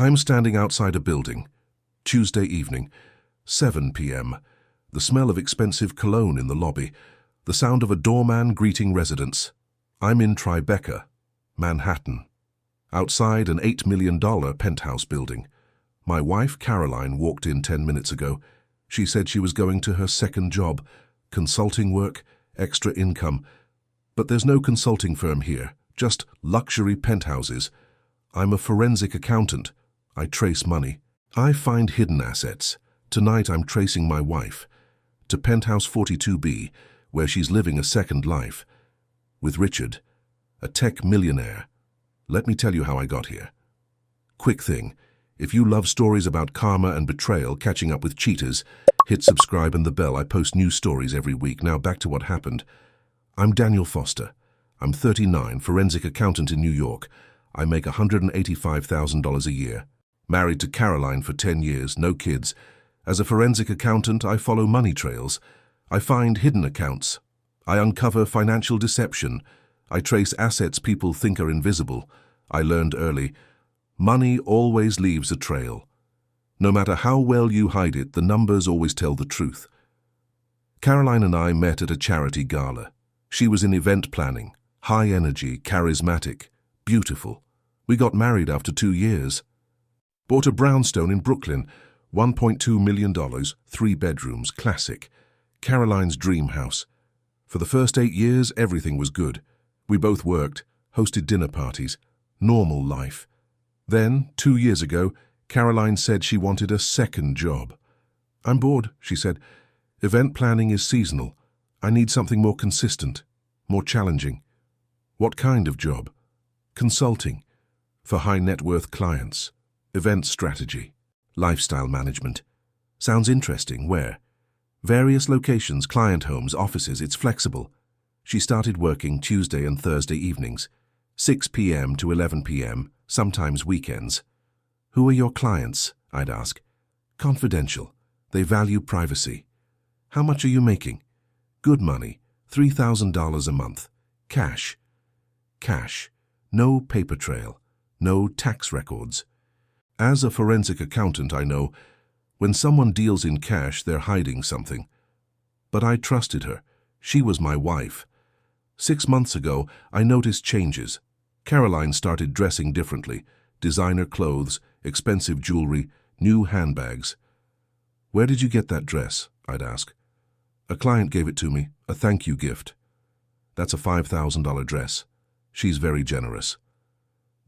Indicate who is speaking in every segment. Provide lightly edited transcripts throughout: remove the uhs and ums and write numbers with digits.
Speaker 1: I'm standing outside a building. Tuesday evening, 7 p.m. The smell of expensive cologne in the lobby. The sound of a doorman greeting residents. I'm in Tribeca, Manhattan. Outside an $8 million penthouse building. My wife, Caroline, walked in 10 minutes ago. She said she was going to her second job. Consulting work, extra income. But there's no consulting firm here, just luxury penthouses. I'm a forensic accountant. I trace money. I find hidden assets. Tonight I'm tracing my wife to Penthouse 42B, where she's living a second life. With Richard, a tech millionaire. Let me tell you how I got here. Quick thing, if you love stories about karma and betrayal, catching up with cheaters, hit subscribe and the bell. I post new stories every week. Now back to what happened. I'm Daniel Foster. I'm 39, forensic accountant in New York. I make $185,000 a year. Married to Caroline for 10 years, no kids. As a forensic accountant, I follow money trails. I find hidden accounts. I uncover financial deception. I trace assets people think are invisible. I learned early, money always leaves a trail. No matter how well you hide it, the numbers always tell the truth. Caroline and I met at a charity gala. She was in event planning, high energy, charismatic, beautiful. We got married after 2 years. Bought a brownstone in Brooklyn, $1.2 million, 3 bedrooms, classic. Caroline's dream house. For the first 8 years, everything was good. We both worked, hosted dinner parties, normal life. Then, 2 years ago, Caroline said she wanted a second job. I'm bored, she said. Event planning is seasonal. I need something more consistent, more challenging. What kind of job? Consulting. For high net worth clients. Event strategy. Lifestyle management. Sounds interesting. Where? Various locations, client homes, offices. It's flexible. She started working Tuesday and Thursday evenings, 6 p.m. to 11 p.m., sometimes weekends. Who are your clients? I'd ask. Confidential. They value privacy. How much are you making? Good money, $3,000 a month. Cash. Cash. No paper trail. No tax records. As a forensic accountant, I know when someone deals in cash, they're hiding something. But I trusted her. She was my wife. 6 months ago, I noticed changes. Caroline started dressing differently. Designer clothes, expensive jewelry, new handbags. Where did you get that dress? I'd ask. A client gave it to me, a thank you gift. That's a $5,000 dress. She's very generous.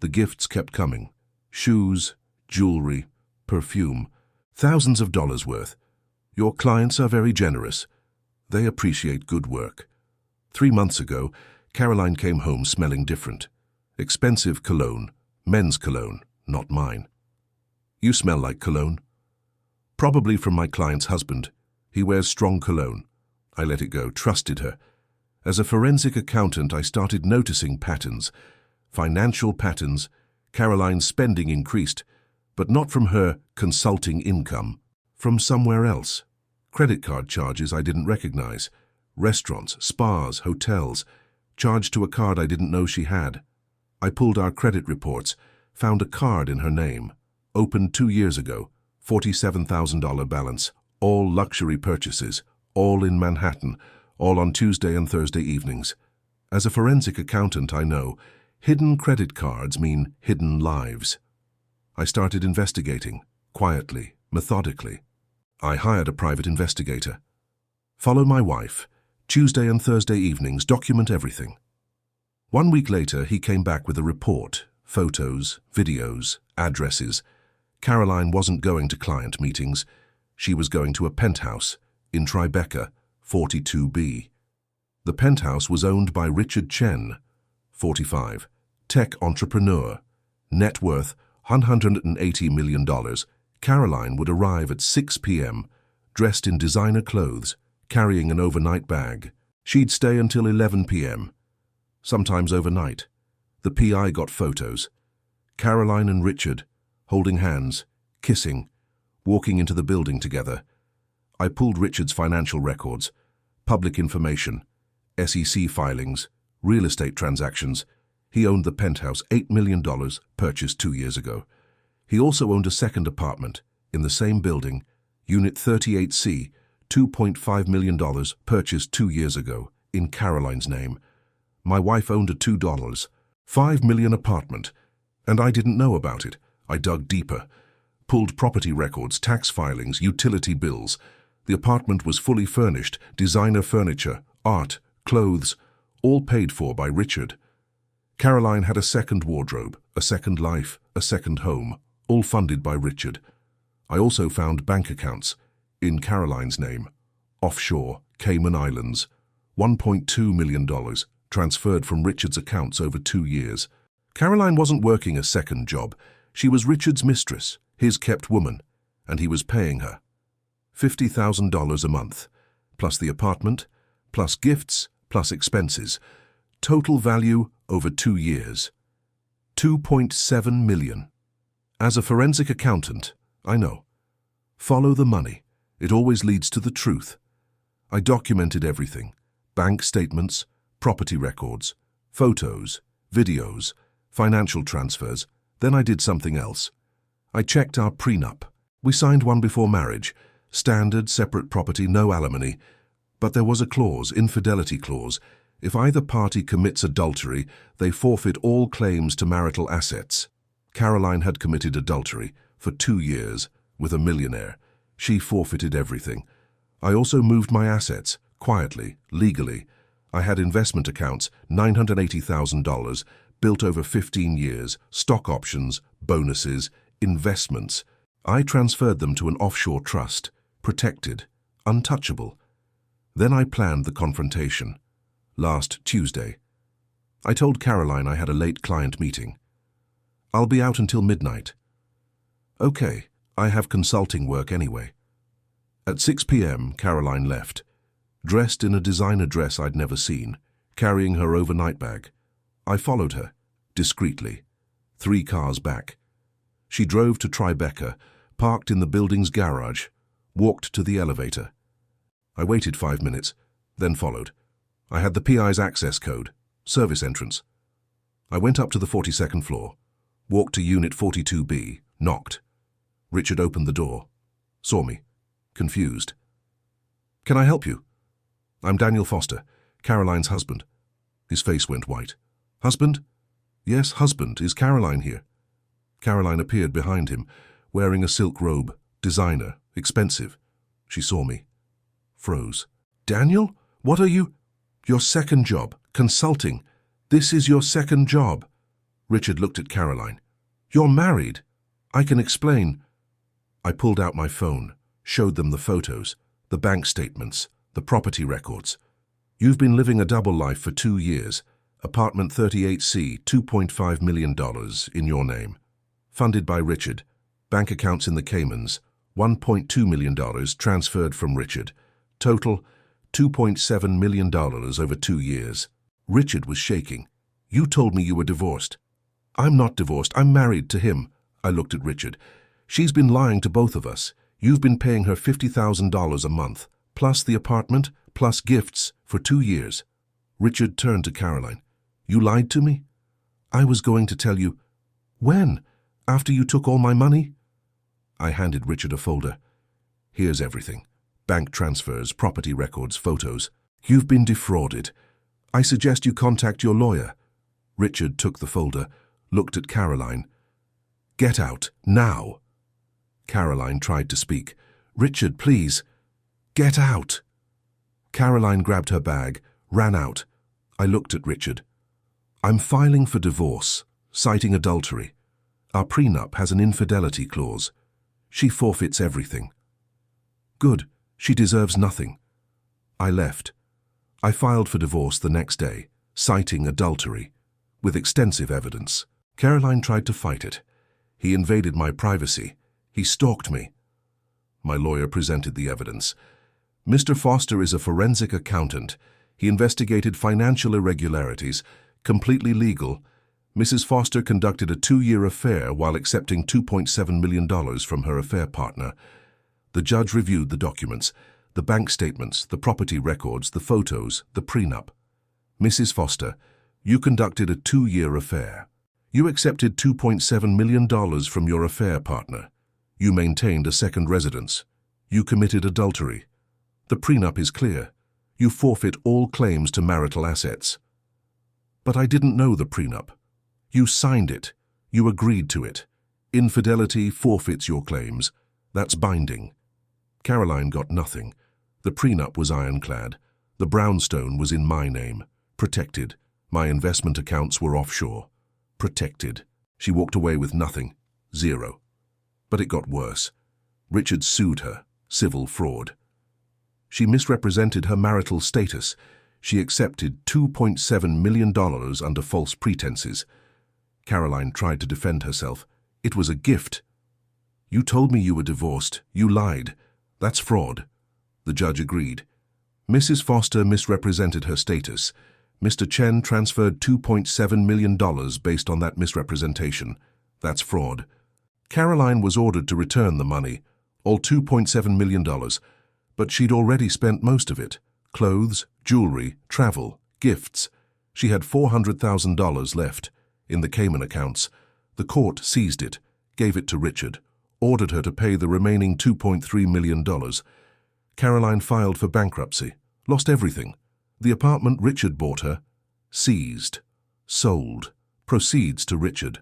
Speaker 1: The gifts kept coming. Shoes, jewelry, perfume, thousands of dollars worth. Your clients are very generous. They appreciate good work. 3 months ago, Caroline came home smelling different. Expensive cologne, men's cologne, not mine. You smell like cologne. Probably from my client's husband. He wears strong cologne. I let it go, trusted her. As a forensic accountant, I started noticing patterns. Financial patterns. Caroline's spending increased, but not from her consulting income, from somewhere else. Credit card charges I didn't recognize. Restaurants, spas, hotels, charged to a card I didn't know she had. I pulled our credit reports, found a card in her name. Opened 2 years ago, $47,000 balance, all luxury purchases, all in Manhattan, all on Tuesday and Thursday evenings. As a forensic accountant, I know hidden credit cards mean hidden lives. I started investigating, quietly, methodically. I hired a private investigator. Follow my wife. Tuesday and Thursday evenings, document everything. 1 week later, he came back with a report, photos, videos, addresses. Caroline wasn't going to client meetings. She was going to a penthouse in Tribeca, 42B. The penthouse was owned by Richard Chen, 45, tech entrepreneur, net worth $180 million. Caroline would arrive at 6 p.m., dressed in designer clothes, carrying an overnight bag. She'd stay until 11 p.m., sometimes overnight. The PI got photos. Caroline and Richard, holding hands, kissing, walking into the building together. I pulled Richard's financial records, public information, SEC filings, real estate transactions. He owned the penthouse, $8 million, purchased 2 years ago. He also owned a second apartment in the same building, Unit 38C, $2.5 million, purchased 2 years ago, in Caroline's name. My wife owned a $2.5 million apartment, and I didn't know about it. I dug deeper, pulled property records, tax filings, utility bills. The apartment was fully furnished, designer furniture, art, clothes, all paid for by Richard. Caroline had a second wardrobe, a second life, a second home, all funded by Richard. I also found bank accounts, in Caroline's name, offshore, Cayman Islands, $1.2 million, transferred from Richard's accounts over 2 years. Caroline wasn't working a second job. She was Richard's mistress, his kept woman, and he was paying her $50,000 a month, plus the apartment, plus gifts, plus expenses. Total value over 2 years, $2.7 million. As a forensic accountant, I know. Follow the money. It always leads to the truth. I documented everything. Bank statements, property records, photos, videos, financial transfers. Then I did something else. I checked our prenup. We signed one before marriage. Standard, separate property, no alimony. But there was a clause, infidelity clause. If either party commits adultery, they forfeit all claims to marital assets. Caroline had committed adultery for 2 years with a millionaire. She forfeited everything. I also moved my assets, quietly, legally. I had investment accounts, $980,000, built over 15 years, stock options, bonuses, investments. I transferred them to an offshore trust, protected, untouchable. Then I planned the confrontation. Last Tuesday. I told Caroline I had a late client meeting. I'll be out until midnight. Okay, I have consulting work anyway. At 6 p.m., Caroline left, dressed in a designer dress I'd never seen, carrying her overnight bag. I followed her, discreetly, 3 cars back. She drove to Tribeca, parked in the building's garage, walked to the elevator. I waited 5 minutes, then followed. I had the PI's access code, service entrance. I went up to the 42nd floor, walked to Unit 42B, knocked. Richard opened the door, saw me, confused. Can I help you? I'm Daniel Foster, Caroline's husband. His face went white. Husband? Yes, husband. Is Caroline here? Caroline appeared behind him, wearing a silk robe, designer, expensive. She saw me, froze. Daniel? What are you? Your second job, consulting. This is your second job. Richard looked at Caroline. You're married. I can explain. I pulled out my phone, showed them the photos, the bank statements, the property records. You've been living a double life for 2 years. Apartment 38C, $2.5 million in your name. Funded by Richard. Bank accounts in the Caymans, $1.2 million transferred from Richard. Total, $2.7 million over 2 years. Richard was shaking. You told me you were divorced. I'm not divorced. I'm married to him. I looked at Richard. She's been lying to both of us. You've been paying her $50,000 a month, plus the apartment, plus gifts, for 2 years. Richard turned to Caroline. You lied to me? I was going to tell you. When? After you took all my money? I handed Richard a folder. Here's everything. Bank transfers, property records, photos. You've been defrauded. I suggest you contact your lawyer. Richard took the folder, looked at Caroline. Get out, now. Caroline tried to speak. Richard, please. Get out. Caroline grabbed her bag, ran out. I looked at Richard. I'm filing for divorce, citing adultery. Our prenup has an infidelity clause. She forfeits everything. Good. She deserves nothing. I left. I filed for divorce the next day, citing adultery, with extensive evidence. Caroline tried to fight it. He invaded my privacy. He stalked me. My lawyer presented the evidence. Mr. Foster is a forensic accountant. He investigated financial irregularities, completely legal. Mrs. Foster conducted a 2-year affair while accepting $2.7 million from her affair partner. The judge reviewed the documents, the bank statements, the property records, the photos, the prenup. Mrs. Foster, you conducted a 2-year affair. You accepted $2.7 million from your affair partner. You maintained a second residence. You committed adultery. The prenup is clear. You forfeit all claims to marital assets. But I didn't know the prenup. You signed it. You agreed to it. Infidelity forfeits your claims. That's binding. Caroline got nothing. The prenup was ironclad. The brownstone was in my name. Protected. My investment accounts were offshore. Protected. She walked away with nothing. Zero. But it got worse. Richard sued her. Civil fraud. She misrepresented her marital status. She accepted $2.7 million under false pretenses. Caroline tried to defend herself. It was a gift. You told me you were divorced. You lied. That's fraud. The judge agreed. Mrs. Foster misrepresented her status. Mr. Chen transferred $2.7 million based on that misrepresentation. That's fraud. Caroline was ordered to return the money, all $2.7 million, but she'd already spent most of it. Clothes, jewelry, travel, gifts. She had $400,000 left in the Cayman accounts. The court seized it, gave it to Richard, ordered her to pay the remaining $2.3 million. Caroline filed for bankruptcy, lost everything. The apartment Richard bought her, seized, sold, proceeds to Richard.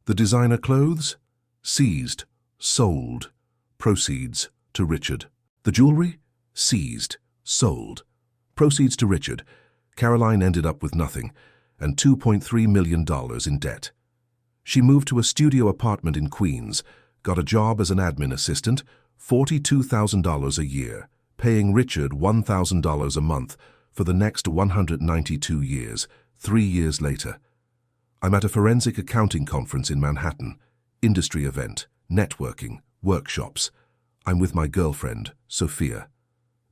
Speaker 1: The designer clothes, seized, sold, proceeds to Richard. The jewelry, seized, sold, proceeds to Richard. Caroline ended up with nothing and $2.3 million in debt. She moved to a studio apartment in Queens, got a job as an admin assistant, $42,000 a year, paying Richard $1,000 a month for the next 192 years, 3 years later. I'm at a forensic accounting conference in Manhattan, industry event, networking, workshops. I'm with my girlfriend, Sophia,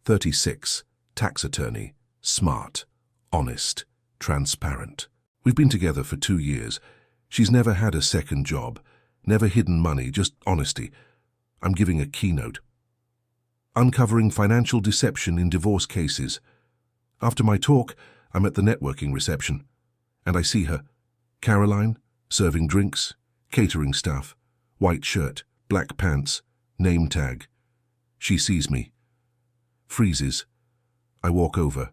Speaker 1: 36, tax attorney, smart, honest, transparent. We've been together for 2 years. She's never had a second job, never hidden money, just honesty. I'm giving a keynote. Uncovering financial deception in divorce cases. After my talk, I'm at the networking reception, and I see her, Caroline, serving drinks, catering staff, white shirt, black pants, name tag. She sees me, freezes. I walk over.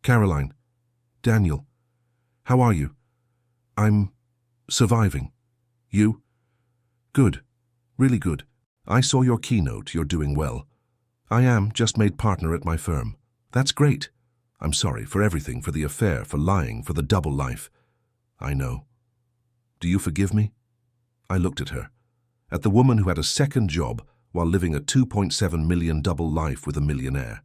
Speaker 1: Caroline, Daniel, how are you? I'm surviving. You? Good, really good. I saw your keynote, you're doing well. I am just made partner at my firm. That's great. I'm sorry for everything, for the affair, for lying, for the double life. I know. Do you forgive me? I looked at her, at the woman who had a second job while living a $2.7 million double life with a millionaire.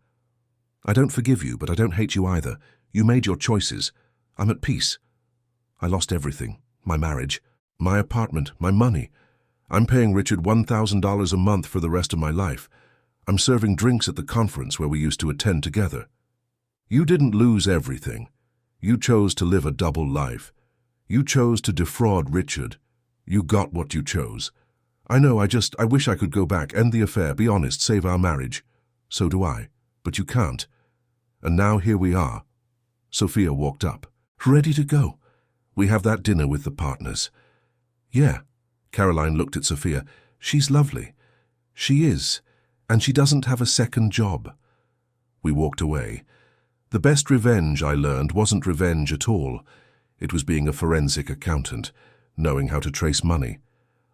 Speaker 1: I don't forgive you, but I don't hate you either. You made your choices. I'm at peace. I lost everything, my marriage, my apartment, my money. I'm paying Richard $1,000 a month for the rest of my life. I'm serving drinks at the conference where we used to attend together. You didn't lose everything. You chose to live a double life. You chose to defraud Richard. You got what you chose. I know, I wish I could go back, end the affair, be honest, save our marriage. So do I. But you can't. And now here we are. Sophia walked up. Ready to go. We have that dinner with the partners. Yeah. Caroline looked at Sophia. She's lovely. She is. And she doesn't have a second job. We walked away. The best revenge, I learned, wasn't revenge at all. It was being a forensic accountant, knowing how to trace money,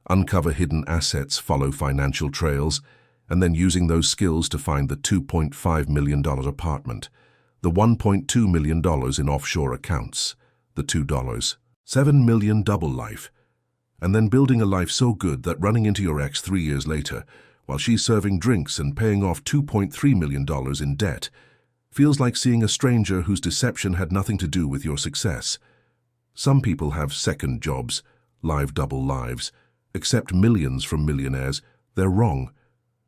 Speaker 1: uncover hidden assets, follow financial trails, and then using those skills to find the $2.5 million apartment, the $1.2 million in offshore accounts, the $2, $7 million double life, and then building a life so good that running into your ex 3 years later, while she's serving drinks and paying off $2.3 million in debt, feels like seeing a stranger whose deception had nothing to do with your success. Some people have second jobs, live double lives, accept millions from millionaires. They're wrong,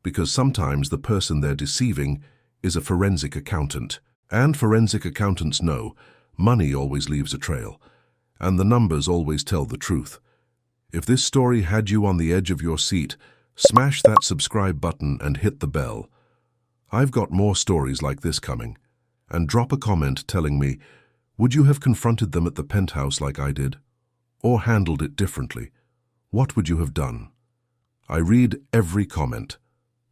Speaker 1: because sometimes the person they're deceiving is a forensic accountant. And forensic accountants know money always leaves a trail, and the numbers always tell the truth. If this story had you on the edge of your seat, smash that subscribe button and hit the bell. I've got more stories like this coming. And drop a comment telling me, would you have confronted them at the Penthouse like I did? or handled it differently? What would you have done? I read every comment.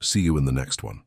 Speaker 1: See you in the next one.